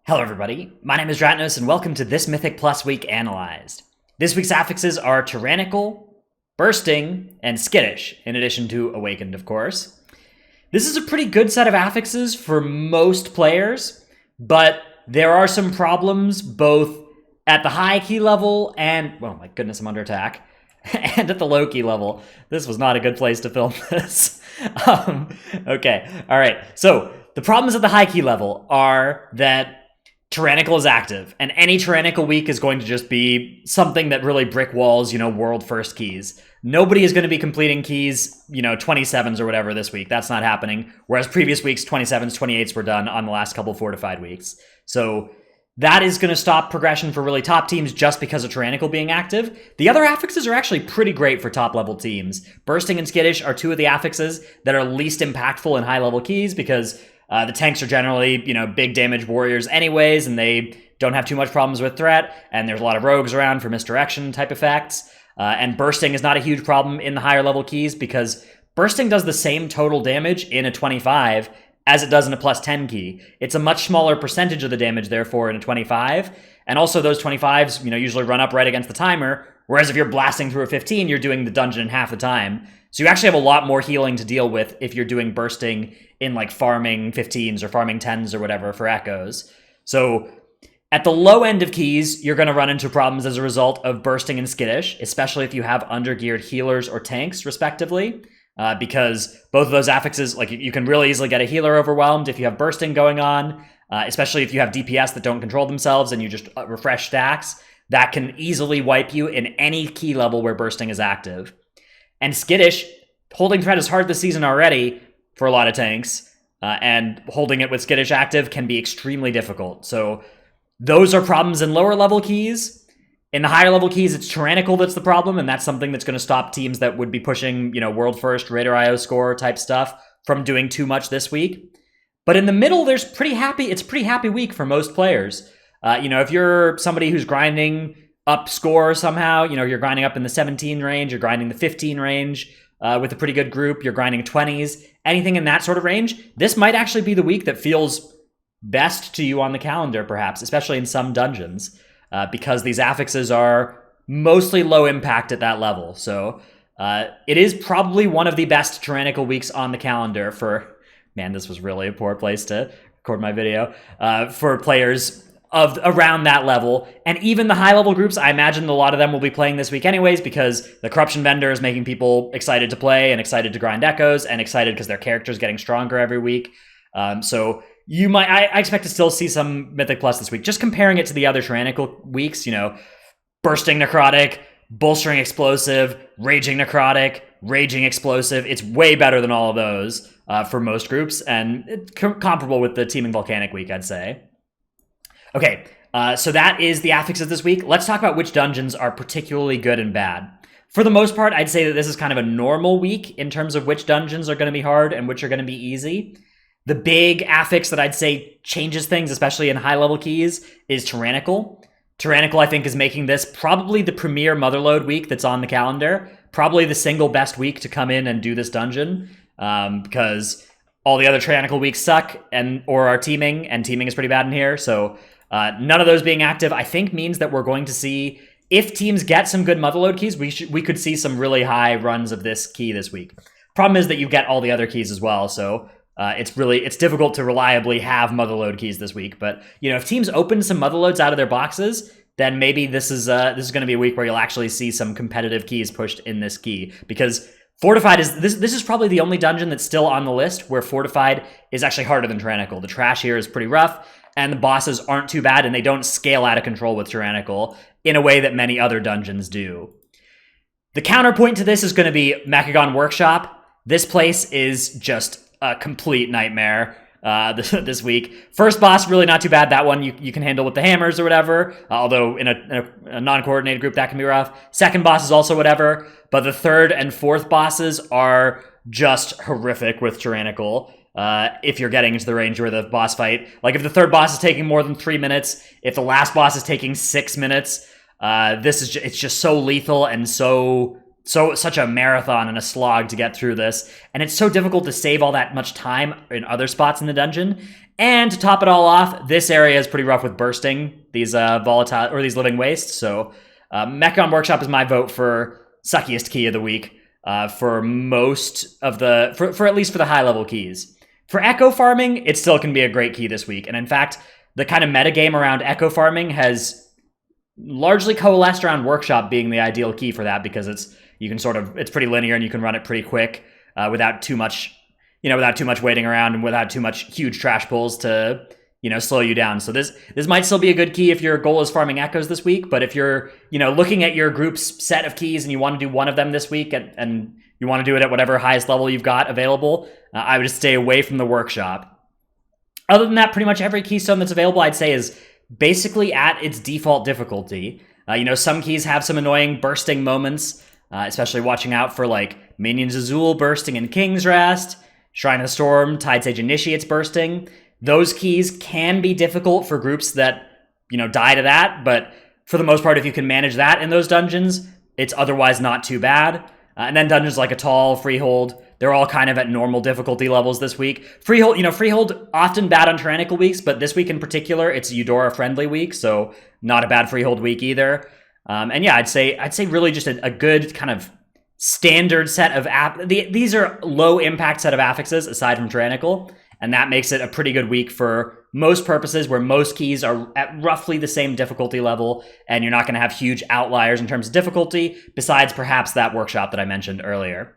Hello everybody, my name is Dratnos and welcome to this Mythic Plus Week Analyzed. This week's affixes are Tyrannical, Bursting, and Skittish, in addition to Awakened, of course. This is a pretty good set of affixes for most players, but there are some problems both at the high key level and, oh my goodness, I'm under attack, and at the low key level. This was not a good place to film this. Okay, alright, so the problems at the high key level are that Tyrannical is active, and any Tyrannical week is going to just be something that really brick walls, world first keys. Nobody is going to be completing keys, 27s or whatever this week. That's not happening. Whereas previous weeks, 27s, 28s were done on the last couple fortified weeks. So that is going to stop progression for really top teams just because of Tyrannical being active. The other affixes are actually pretty great for top level teams. Bursting and Skittish are two of the affixes that are least impactful in high level keys because the tanks are generally, big damage warriors anyways, and they don't have too much problems with threat, and there's a lot of rogues around for misdirection type effects. And bursting is not a huge problem in the higher level keys because bursting does the same total damage in a 25 as it does in a plus 10 key. It's a much smaller percentage of the damage, therefore, in a 25, and also those 25s, usually run up right against the timer, whereas if you're blasting through a 15, you're doing the dungeon in half the time. So you actually have a lot more healing to deal with if you're doing bursting in like farming 15s or farming 10s or whatever for echoes. So at the low end of keys, you're going to run into problems as a result of bursting and skittish, especially if you have undergeared healers or tanks, respectively, because both of those affixes, like you can really easily get a healer overwhelmed if you have bursting going on, especially if you have DPS that don't control themselves and you just refresh stacks. That can easily wipe you in any key level where bursting is active. And skittish, holding threat is hard this season already for a lot of tanks, and holding it with skittish active can be extremely difficult. So those are problems in lower level keys. In the higher level keys, it's Tyrannical that's the problem, and that's something that's going to stop teams that would be pushing, world first, Raider IO score type stuff from doing too much this week. But in the middle, it's a pretty happy week for most players. If you're somebody who's grinding up score somehow, you're grinding up in the 17 range, you're grinding the 15 range with a pretty good group, you're grinding 20s, anything in that sort of range, this might actually be the week that feels best to you on the calendar, perhaps, especially in some dungeons, because these affixes are mostly low impact at that level. So it is probably one of the best Tyrannical weeks on the calendar for, man, this was really a poor place to record my video, for players of around that level. And even the high level groups, I imagine a lot of them will be playing this week anyways because the corruption vendor is making people excited to play and excited to grind echoes and excited because their character's getting stronger every week. So I expect to still see some Mythic Plus this week. Just comparing it to the other Tyrannical weeks, bursting necrotic, bolstering explosive, raging necrotic, raging explosive. It's way better than all of those for most groups, and it's comparable with the teaming volcanic week, I'd say. Okay, so that is the affixes this week. Let's talk about which dungeons are particularly good and bad. For the most part, I'd say that this is kind of a normal week in terms of which dungeons are going to be hard and which are going to be easy. The big affix that I'd say changes things, especially in high-level keys, is Tyrannical. Tyrannical, I think, is making this probably the premier Motherload week that's on the calendar. Probably the single best week to come in and do this dungeon, because all the other Tyrannical weeks suck or are teaming, and teaming is pretty bad in here, so none of those being active, I think, means that we're going to see, if teams get some good Motherload keys, we could see some really high runs of this key this week. Problem is that you get all the other keys as well, so it's difficult to reliably have Motherload keys this week. But if teams open some Motherloads out of their boxes, then maybe this is going to be a week where you'll actually see some competitive keys pushed in this key, because Fortified is this is probably the only dungeon that's still on the list where Fortified is actually harder than Tyrannical. The trash here is pretty rough, and the bosses aren't too bad, and they don't scale out of control with Tyrannical in a way that many other dungeons do. The counterpoint to this is going to be Mechagon Workshop. This place is just a complete nightmare this week. First boss, really not too bad. That one you can handle with the hammers or whatever, although in a non-coordinated group, that can be rough. Second boss is also whatever, but the third and fourth bosses are just horrific with Tyrannical. If you're getting into the range where the boss fight, like if the third boss is taking more than 3 minutes, if the last boss is taking 6 minutes, it's just so lethal and such a marathon and a slog to get through this, and it's so difficult to save all that much time in other spots in the dungeon. And to top it all off, this area is pretty rough with bursting, these volatile or these living wastes. So Mechon Workshop is my vote for suckiest key of the week for most of the, for at least for the high level keys. For echo farming, it still can be a great key this week. And in fact, the kind of metagame around echo farming has largely coalesced around Workshop being the ideal key for that, because it's pretty linear and you can run it pretty quick without too much waiting around and without too much huge trash pulls to, slow you down. So this might still be a good key if your goal is farming echoes this week, but if you're, looking at your group's set of keys and you want to do one of them this week and you want to do it at whatever highest level you've got available, I would just stay away from the Workshop. Other than that, pretty much every keystone that's available, I'd say, is basically at its default difficulty. Some keys have some annoying bursting moments, especially watching out for like Minions Azul bursting in King's Rest, Shrine of the Storm, Tide Sage Initiates bursting. Those keys can be difficult for groups that, die to that, but for the most part, if you can manage that in those dungeons, it's otherwise not too bad. And then dungeons like Atal, Freehold, they're all kind of at normal difficulty levels this week. Freehold often bad on tyrannical weeks, but this week in particular, it's a Eudora friendly week, so not a bad Freehold week either. And yeah, I'd say really just a good kind of standard set of these are low impact set of affixes aside from tyrannical, and that makes it a pretty good week for most purposes, where most keys are at roughly the same difficulty level, and you're not going to have huge outliers in terms of difficulty, besides perhaps that Workshop that I mentioned earlier.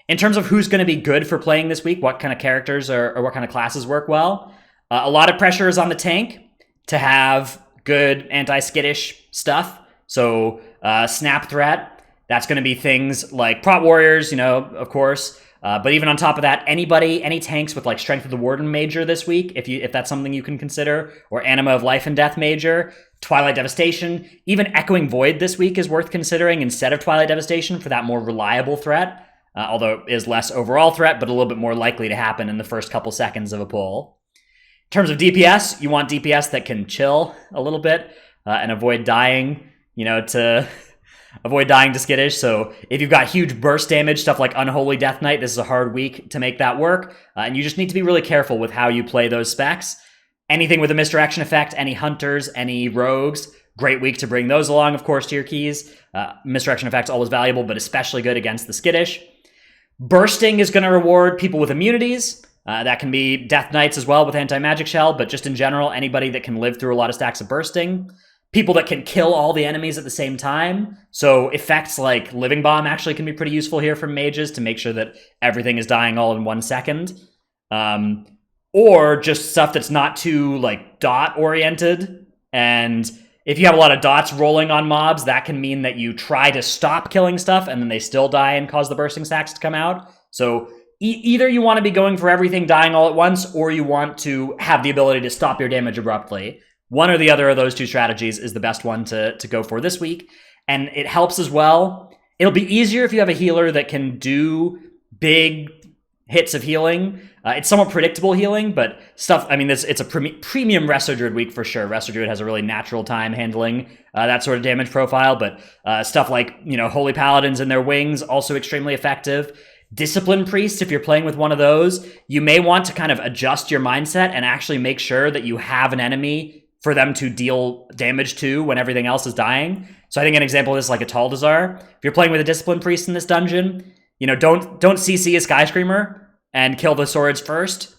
In terms of who's going to be good for playing this week, what kind of characters or what kind of classes work well, a lot of pressure is on the tank to have good anti-skittish stuff. So snap threat, that's going to be things like Prot Warriors, of course. But even on top of that, any tanks with like Strength of the Warden Major this week, if that's something you can consider, or Anima of Life and Death Major, Twilight Devastation, even Echoing Void this week is worth considering instead of Twilight Devastation for that more reliable threat. Although it is less overall threat, but a little bit more likely to happen in the first couple seconds of a pull. In terms of DPS, you want DPS that can chill a little bit and avoid dying, to avoid dying to Skittish. So if you've got huge burst damage, stuff like Unholy Death Knight, this is a hard week to make that work. And you just need to be really careful with how you play those specs. Anything with a misdirection effect, any hunters, any rogues, great week to bring those along, of course, to your keys. Misdirection effect's always valuable, but especially good against the Skittish. Bursting is going to reward people with immunities. That can be Death Knights as well with Anti-Magic Shell, but just in general, anybody that can live through a lot of stacks of bursting. People that can kill all the enemies at the same time. So effects like Living Bomb actually can be pretty useful here from mages to make sure that everything is dying all in 1 second. Or just stuff that's not too like dot oriented. And if you have a lot of dots rolling on mobs, that can mean that you try to stop killing stuff and then they still die and cause the bursting stacks to come out. So either you want to be going for everything dying all at once, or you want to have the ability to stop your damage abruptly. One or the other of those two strategies is the best one to go for this week. And it helps as well. It'll be easier if you have a healer that can do big hits of healing. It's somewhat predictable healing, but it's a premium Resto Druid week for sure. Resto Druid has a really natural time handling that sort of damage profile, but stuff like, Holy Paladins and their wings, also extremely effective. Discipline Priest, if you're playing with one of those, you may want to kind of adjust your mindset and actually make sure that you have an enemy for them to deal damage to when everything else is dying. So I think an example of this is like a Taldazar. If you're playing with a Discipline Priest in this dungeon, don't CC a Skyscreamer and kill the swords first.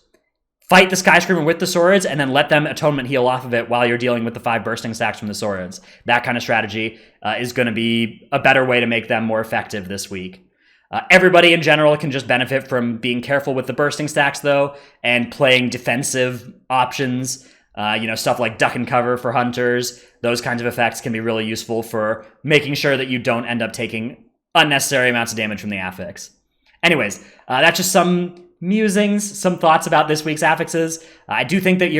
Fight the Skyscreamer with the swords and then let them atonement heal off of it while you're dealing with the 5 bursting stacks from the swords. That kind of strategy is going to be a better way to make them more effective this week. Everybody in general can just benefit from being careful with the bursting stacks though, and playing defensive options. Stuff like duck and cover for hunters. Those kinds of effects can be really useful for making sure that you don't end up taking unnecessary amounts of damage from the affix. Anyways, that's just some musings, some thoughts about this week's affixes. I do think that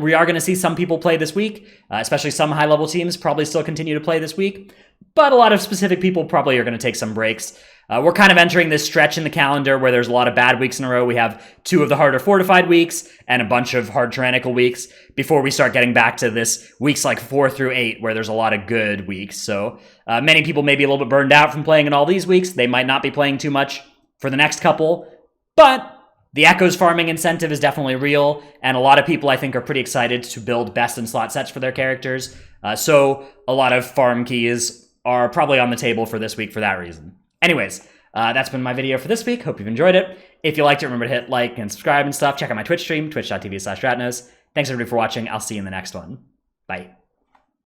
we are gonna see some people play this week, especially some high-level teams probably still continue to play this week, but a lot of specific people probably are gonna take some breaks. We're kind of entering this stretch in the calendar where there's a lot of bad weeks in a row. We have 2 of the harder fortified weeks and a bunch of hard tyrannical weeks before we start getting back to this weeks like 4 through 8 where there's a lot of good weeks. So many people may be a little bit burned out from playing in all these weeks. They might not be playing too much for the next couple, but The Echoes farming incentive is definitely real, and a lot of people I think are pretty excited to build best in slot sets for their characters. So a lot of farm keys are probably on the table for this week for that reason. Anyways, that's been my video for this week. Hope you've enjoyed it. If you liked it, remember to hit like and subscribe and stuff. Check out my Twitch stream, twitch.tv/Dratnos. Thanks everybody for watching. I'll see you in the next one. Bye.